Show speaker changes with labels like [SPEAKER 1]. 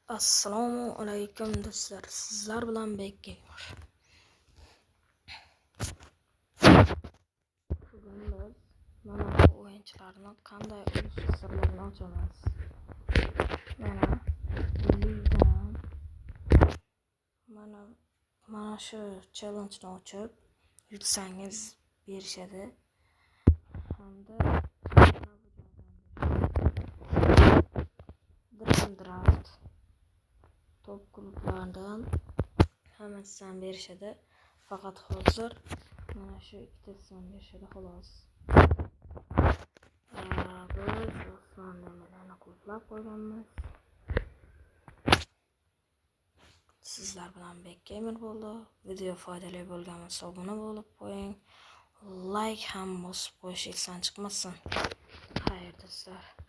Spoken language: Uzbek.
[SPEAKER 1] Assalomu alaykum do'stlar. Sizlar bilan Bekgamer. Bugun biz mana bu o'yinchilarni qanday o'yish sirlarini ochamiz. Mana shu challenge-ni ochib yutsangiz berishadi. Hamda draft top klublaridan hammasidan berishadi. Faqat hozir mana shu ikkitasidan berishadi xolos. Biz Osmon nimalarni qo'llab qo'yganmiz. Sizlar bilan Bekgamer bo'ldi. Video foydali bo'lgan bo'lsa obuna bo'lib qo'ying. Like ham bosib qo'yish esdan chiqmasin. Xayr do'stlar.